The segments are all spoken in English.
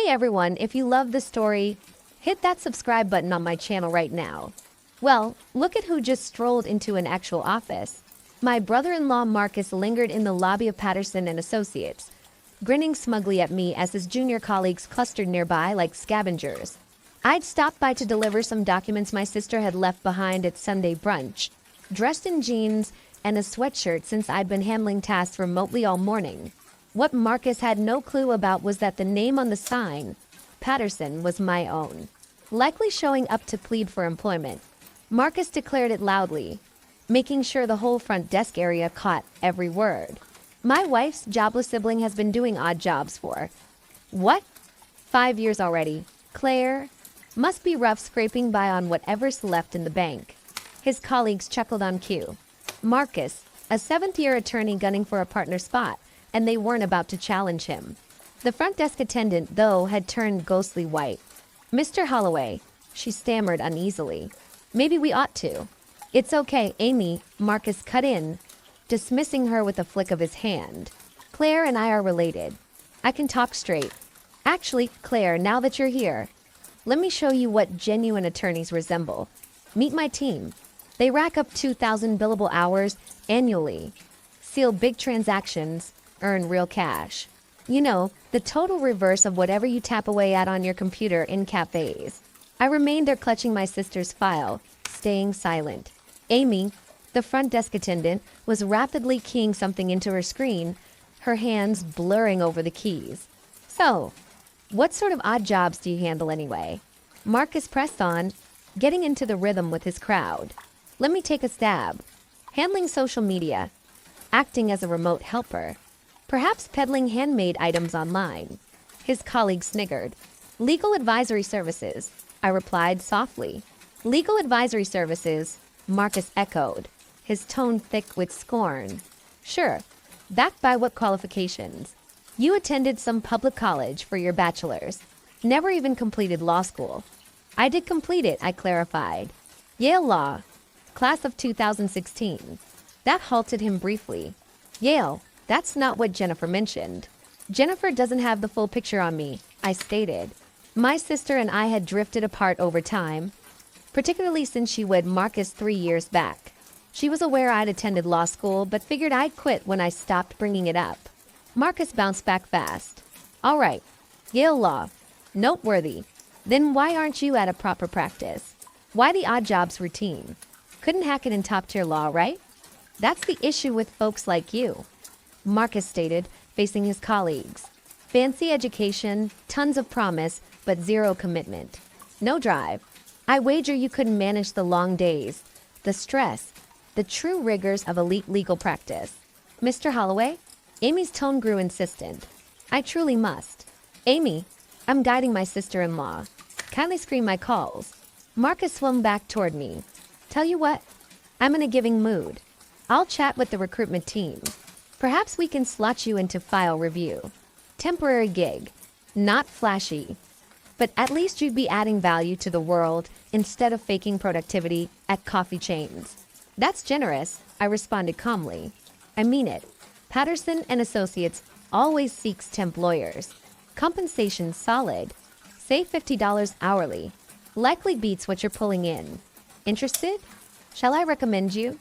Hey everyone, if you love this story, hit that subscribe button on my channel right now. Well, look at who just strolled into an actual office. My brother-in-law Marcus lingered in the lobby of Patterson and Associates, grinning smugly at me as his junior colleagues clustered nearby like scavengers. I'd stopped by to deliver some documents my sister had left behind at Sunday brunch, dressed in jeans and a sweatshirt since I'd been handling tasks remotely all morning. What Marcus had no clue about was that the name on the sign, Patterson, was my own. Likely showing up to plead for employment, Marcus declared it loudly, making sure the whole front desk area caught every word. My wife's jobless sibling has been doing odd jobs for, what? 5 years already. Claire? Must be rough scraping by on whatever's left in the bank. His colleagues chuckled on cue. Marcus, a 7th-year attorney gunning for a partner spot, and they weren't about to challenge him. The front desk attendant, though, had turned ghostly white. Mr. Holloway, she stammered uneasily. Maybe we ought to. It's okay, Amy, Marcus cut in, dismissing her with a flick of his hand. Claire and I are related. I can talk straight. Actually, Claire, now that you're here, let me show you what genuine attorneys resemble. Meet my team. They rack up 2,000 billable hours annually, seal big transactions, earn real cash. You know, the total reverse of whatever you tap away at on your computer in cafes. I remained there clutching my sister's file, staying silent. Amy, the front desk attendant, was rapidly keying something into her screen, her hands blurring over the keys. So, what sort of odd jobs do you handle anyway? Marcus pressed on, getting into the rhythm with his crowd. Let me take a stab. Handling social media, acting as a remote helper, perhaps peddling handmade items online. His colleague sniggered. Legal advisory services, I replied softly. Legal advisory services, Marcus echoed, his tone thick with scorn. Sure, backed by what qualifications? You attended some public college for your bachelor's. Never even completed law school. I did complete it, I clarified. Yale Law, class of 2016. That halted him briefly. Yale, that's not what Jennifer mentioned. Jennifer doesn't have the full picture on me, I stated. My sister and I had drifted apart over time, particularly since she wed Marcus 3 years back. She was aware I'd attended law school, but figured I'd quit when I stopped bringing it up. Marcus bounced back fast. All right, Yale Law. Noteworthy. Then why aren't you at a proper practice? Why the odd jobs routine? Couldn't hack it in top-tier law, right? That's the issue with folks like you, Marcus stated, facing his colleagues. Fancy education, tons of promise, but zero commitment. No drive. I wager you couldn't manage the long days, the stress, the true rigors of elite legal practice. Mr. Holloway? Amy's tone grew insistent. I truly must. Amy, I'm guiding my sister-in-law. Kindly screen my calls. Marcus swung back toward me. Tell you what, I'm in a giving mood. I'll chat with the recruitment team. Perhaps we can slot you into file review. Temporary gig. Not flashy. But at least you'd be adding value to the world instead of faking productivity at coffee chains. That's generous, I responded calmly. I mean it. Patterson and Associates always seeks temp lawyers. Compensation solid. Say $50 hourly. Likely beats what you're pulling in. Interested? Shall I recommend you?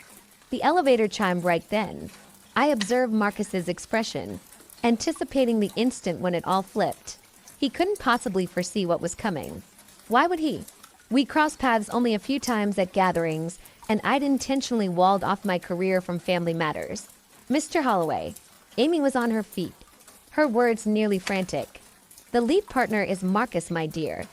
The elevator chimed right then. I observed Marcus's expression, anticipating the instant when it all flipped. He couldn't possibly foresee what was coming. Why would he? We crossed paths only a few times at gatherings, and I'd intentionally walled off my career from family matters. Mr. Holloway. Amy was on her feet, her words nearly frantic. The lead partner is Marcus, my dear.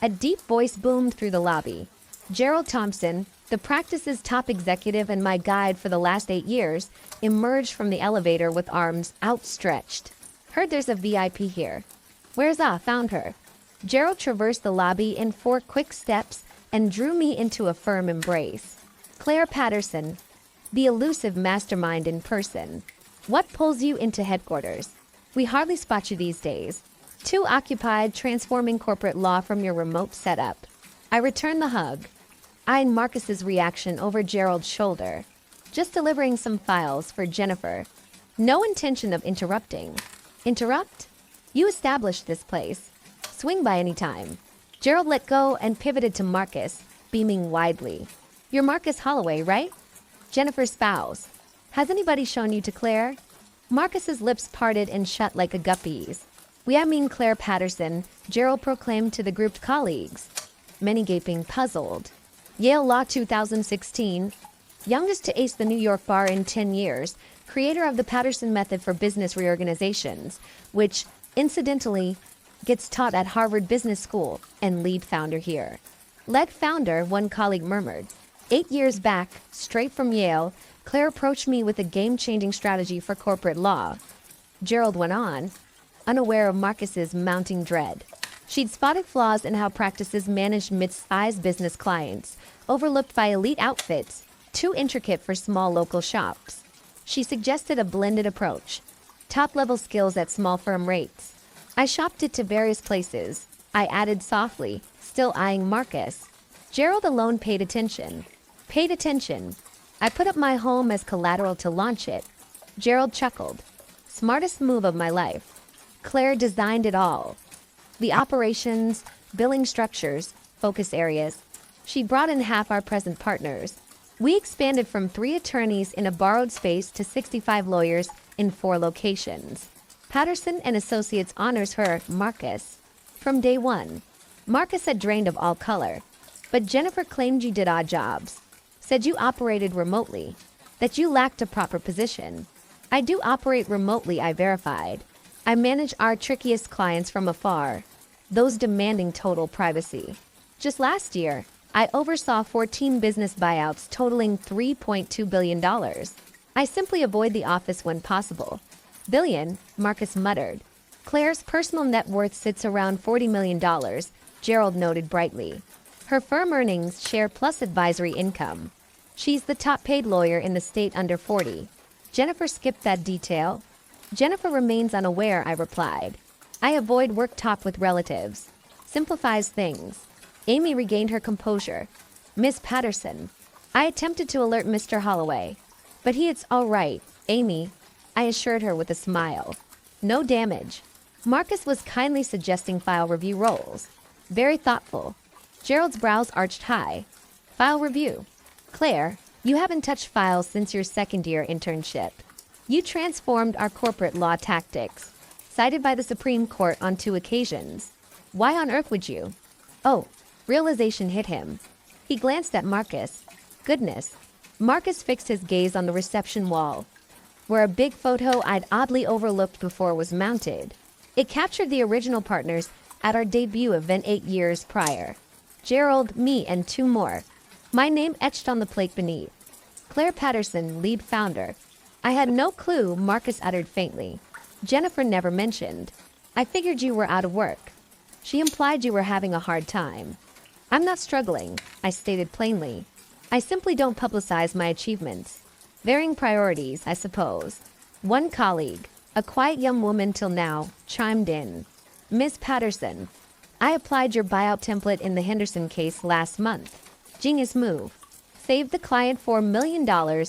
A deep voice boomed through the lobby. Gerald Thompson, the practice's top executive and my guide for the last 8 years, emerged from the elevator with arms outstretched. Heard there's a VIP here. Where's found her. Gerald traversed the lobby in 4 quick steps and drew me into a firm embrace. Claire Patterson, the elusive mastermind in person. What pulls you into headquarters? We hardly spot you these days. Too occupied transforming corporate law from your remote setup. I returned the hug, eyeing Marcus's reaction over Gerald's shoulder. Just delivering some files for Jennifer. No intention of interrupting. Interrupt? You established this place. Swing by any time. Gerald let go and pivoted to Marcus, beaming widely. You're Marcus Holloway, right? Jennifer's spouse. Has anybody shown you to Claire? Marcus's lips parted and shut like a guppy's. I mean Claire Patterson, Gerald proclaimed to the grouped colleagues. Many gaping, puzzled. Yale Law 2016. Youngest to ace the New York bar in 10 years, creator of the Patterson method for business reorganizations, which, incidentally, gets taught at Harvard Business School, and lead founder here. Lead founder, one colleague murmured. 8 years back, straight from Yale, Claire approached me with a game-changing strategy for corporate law. Gerald went on, unaware of Marcus's mounting dread. She'd spotted flaws in how practices managed mid-sized business clients, overlooked by elite outfits, too intricate for small local shops. She suggested a blended approach, top-level skills at small firm rates. I shopped it to various places. I added softly, still eyeing Marcus. Gerald alone paid attention. Paid attention. I put up my home as collateral to launch it. Gerald chuckled. Smartest move of my life. Claire designed it all. The operations, billing structures, focus areas. She brought in half our present partners. We expanded from 3 attorneys in a borrowed space to 65 lawyers in 4 locations. Patterson and Associates honors her, Marcus. From day one, Marcus had drained of all color. But Jennifer claimed you did odd jobs. Said you operated remotely. That you lacked a proper position. I do operate remotely, I verified. I manage our trickiest clients from afar, those demanding total privacy. Just last year, I oversaw 14 business buyouts totaling $3.2 billion. I simply avoid the office when possible. Billion, Marcus muttered. Claire's personal net worth sits around $40 million, Gerald noted brightly. Her firm earnings share plus advisory income. She's the top-paid lawyer in the state under 40. Jennifer skipped that detail. Jennifer remains unaware, I replied. I avoid work talk with relatives. Simplifies things. Amy regained her composure. Miss Patterson. I attempted to alert Mr. Holloway. But it's all right, Amy, I assured her with a smile. No damage. Marcus was kindly suggesting file review roles. Very thoughtful. Gerald's brows arched high. File review. Claire, you haven't touched files since your second-year internship. You transformed our corporate law tactics, cited by the Supreme Court on 2 occasions. Why on earth would you? Oh, realization hit him. He glanced at Marcus. Goodness. Marcus fixed his gaze on the reception wall, where a big photo I'd oddly overlooked before was mounted. It captured the original partners at our debut event 8 years prior. Gerald, me, and 2 more. My name etched on the plate beneath. Claire Patterson, lead founder. I had no clue, Marcus uttered faintly. Jennifer never mentioned. I figured you were out of work. She implied you were having a hard time. I'm not struggling, I stated plainly. I simply don't publicize my achievements. Varying priorities, I suppose. One colleague, a quiet young woman till now, chimed in. Miss Patterson, I applied your buyout template in the Henderson case last month. Genius move. Saved the client $4 million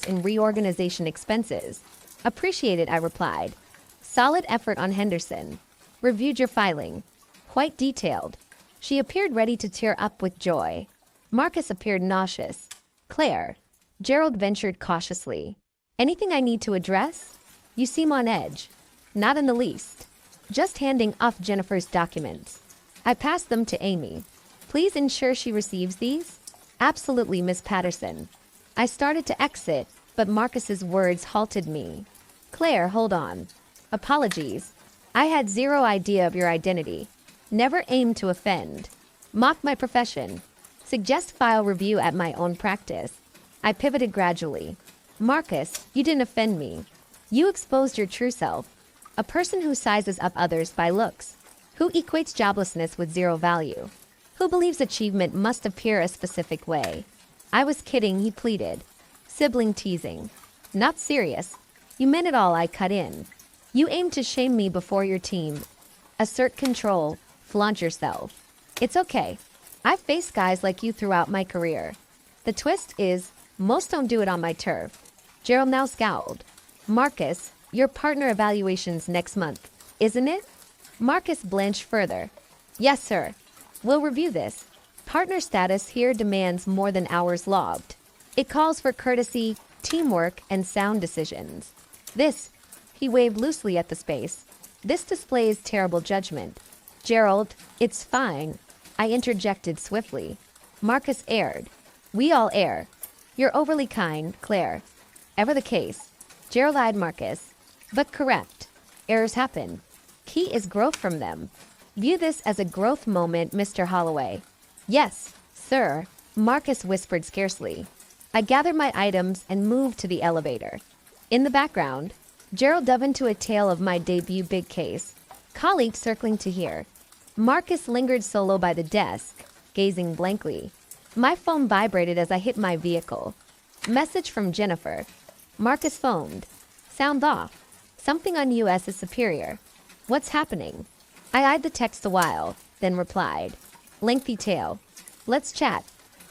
in reorganization expenses. Appreciated, I replied. Solid effort on Henderson. Reviewed your filing. Quite detailed. She appeared ready to tear up with joy. Marcus appeared nauseous. Claire. Gerald ventured cautiously. Anything I need to address? You seem on edge. Not in the least. Just handing off Jennifer's documents. I passed them to Amy. Please ensure she receives these? Absolutely, Miss Patterson. I started to exit, but Marcus's words halted me. Claire, hold on. Apologies. I had zero idea of your identity. Never aimed to offend. Mock my profession. Suggest file review at my own practice. I pivoted gradually. Marcus, you didn't offend me. You exposed your true self. A person who sizes up others by looks. Who equates joblessness with zero value. Who believes achievement must appear a specific way. I was kidding, he pleaded. Sibling teasing. Not serious. You meant it all, I cut in. You aim to shame me before your team. Assert control. Flaunt yourself. It's okay. I've faced guys like you throughout my career. The twist is, most don't do it on my turf. Gerald now scowled. Marcus, your partner evaluation's next month, isn't it? Marcus blanched further. Yes, sir. We'll review this. Partner status here demands more than hours logged. It calls for courtesy, teamwork, and sound decisions. This, he waved loosely at the space. This displays terrible judgment. Gerald, it's fine. I interjected swiftly. Marcus erred. We all err. You're overly kind, Claire. Ever the case. Gerald eyed Marcus. But correct. Errors happen. Key is growth from them. View this as a growth moment, Mr. Holloway. Yes, sir, Marcus whispered scarcely. I gathered my items and moved to the elevator. In the background, Gerald dove into a tale of my debut big case, colleagues circling to hear. Marcus lingered solo by the desk, gazing blankly. My phone vibrated as I hit my vehicle. Message from Jennifer. Marcus phoned. Sound off. Something on US is superior. What's happening? I eyed the text a while, then replied. Lengthy tale. Let's chat.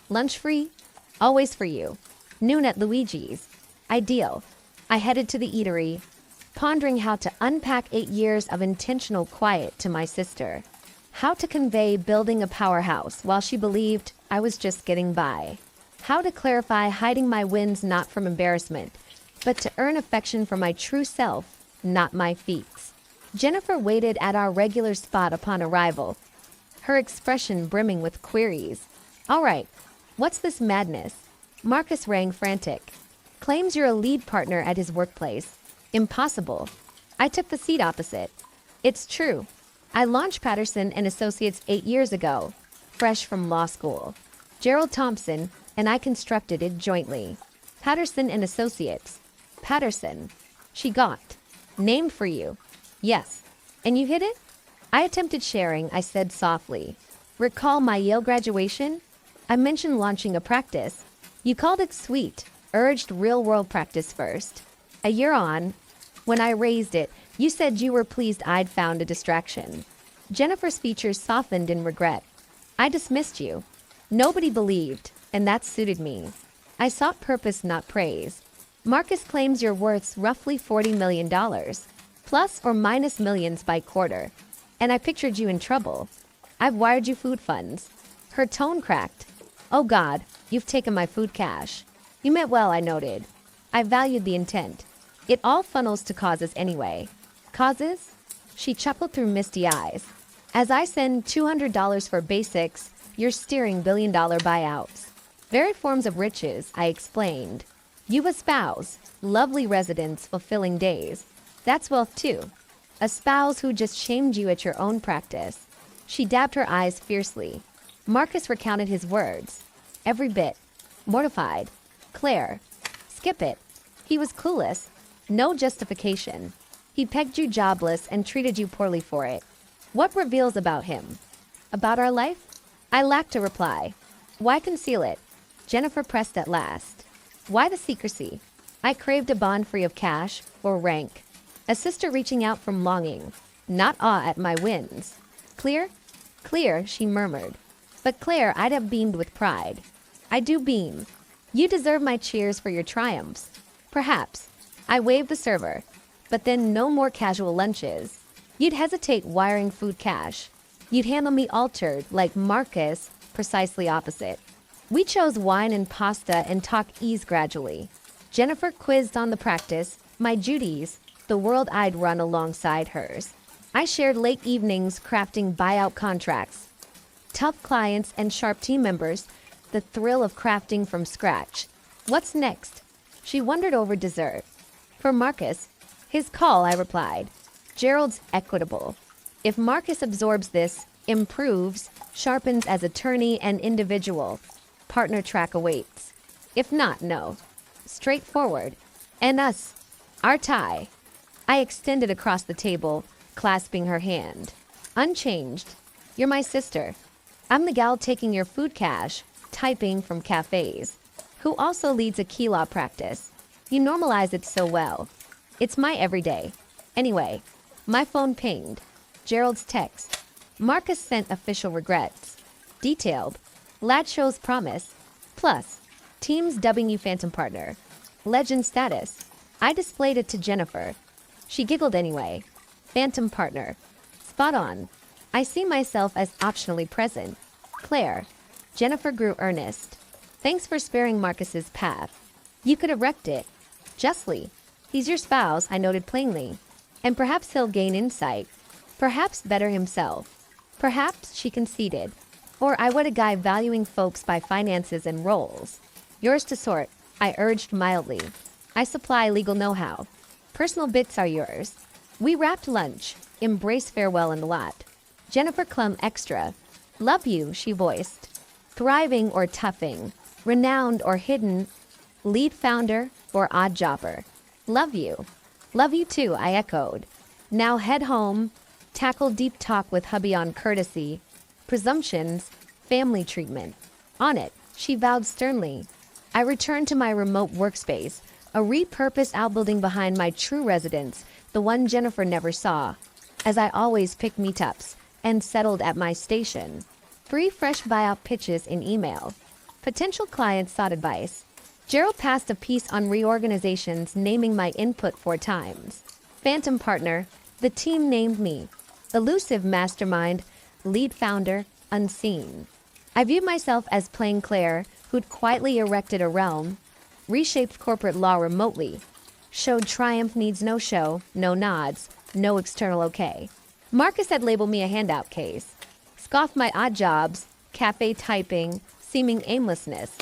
Lunch free? Always for you. Noon at Luigi's. Ideal. I headed to the eatery, pondering how to unpack 8 years of intentional quiet to my sister. How to convey building a powerhouse while she believed I was just getting by. How to clarify hiding my wins not from embarrassment, but to earn affection for my true self, not my feats. Jennifer waited at our regular spot upon arrival, her expression brimming with queries. All right, what's this madness? Marcus rang frantic. Claims you're a lead partner at his workplace. Impossible. I took the seat opposite. It's true. I launched Patterson and Associates 8 years ago, fresh from law school. Gerald Thompson and I constructed it jointly. Patterson and Associates. Patterson. She got. Named for you. Yes. And you hit it? I attempted sharing, I said softly. Recall my Yale graduation? I mentioned launching a practice. You called it sweet, urged real-world practice first. A year on, when I raised it, you said you were pleased I'd found a distraction. Jennifer's features softened in regret. I dismissed you. Nobody believed, and that suited me. I sought purpose, not praise. Marcus claims you're worth roughly $40 million, plus or minus millions by quarter. And I pictured you in trouble. I've wired you food funds. Her tone cracked. Oh God, you've taken my food cash. You meant well, I noted. I valued the intent. It all funnels to causes anyway. Causes? She chuckled through misty eyes. As I send $200 for basics, you're steering billion-dollar buyouts. Varied forms of riches, I explained. You espouse lovely residence, fulfilling days. That's wealth too. A spouse who just shamed you at your own practice. She dabbed her eyes fiercely. Marcus recounted his words. Every bit. Mortified. Claire. Skip it. He was clueless. No justification. He pegged you jobless and treated you poorly for it. What reveals about him? About our life? I lacked a reply. Why conceal it? Jennifer pressed at last. Why the secrecy? I craved a bond free of cash or rank. A sister reaching out from longing, not awe at my wins. Clear? Clear, she murmured. But Claire, I'd have beamed with pride. I do beam. You deserve my cheers for your triumphs. Perhaps. I waved the server. But then no more casual lunches. You'd hesitate wiring food cash. You'd handle me altered, like Marcus, precisely opposite. We chose wine and pasta and talk ease gradually. Jennifer quizzed on the practice, my duties, the world I'd run alongside hers. I shared late evenings crafting buyout contracts. Tough clients and sharp team members, the thrill of crafting from scratch. What's next? She wondered over dessert. For Marcus, his call, I replied. Gerald's equitable. If Marcus absorbs this, improves, sharpens as attorney and individual, partner track awaits. If not, no. Straightforward. And us. Our tie. I extended across the table, clasping her hand. Unchanged. You're my sister. I'm the gal taking your food cash, typing from cafes, who also leads a key law practice. You normalize it so well. It's my everyday. Anyway, my phone pinged. Gerald's text. Marcus sent official regrets. Detailed. Lad shows promise. Plus, teams dubbing you phantom partner. Legend status. I displayed it to Jennifer. She giggled anyway. Phantom partner. Spot on. I see myself as optionally present. Claire. Jennifer grew earnest. Thanks for sparing Marcus's path. You could have wrecked it. Justly. He's your spouse, I noted plainly. And perhaps he'll gain insight. Perhaps better himself. Perhaps, she conceded. Or I would a guy valuing folks by finances and roles. Yours to sort, I urged mildly. I supply legal know-how. Personal bits are yours. We wrapped lunch, embraced farewell in the lot. Jennifer clung extra. Love you, she voiced. Thriving or toughing, renowned or hidden, lead founder or odd jobber. Love you. Love you too, I echoed. Now head home, tackle deep talk with hubby on courtesy, presumptions, family treatment. On it, she vowed sternly. I returned to my remote workspace, a repurposed outbuilding behind my true residence, the one Jennifer never saw, as I always picked meetups and settled at my station. 3 fresh buyout pitches in email. Potential clients sought advice. Gerald passed a piece on reorganizations, naming my input 4 times. Phantom partner, the team named me. Elusive mastermind, lead founder, unseen. I viewed myself as plain Claire, who'd quietly erected a realm, reshaped corporate law remotely, showed triumph needs no show, no nods, no external okay. Marcus had labeled me a handout case. Scoffed my odd jobs, cafe typing, seeming aimlessness.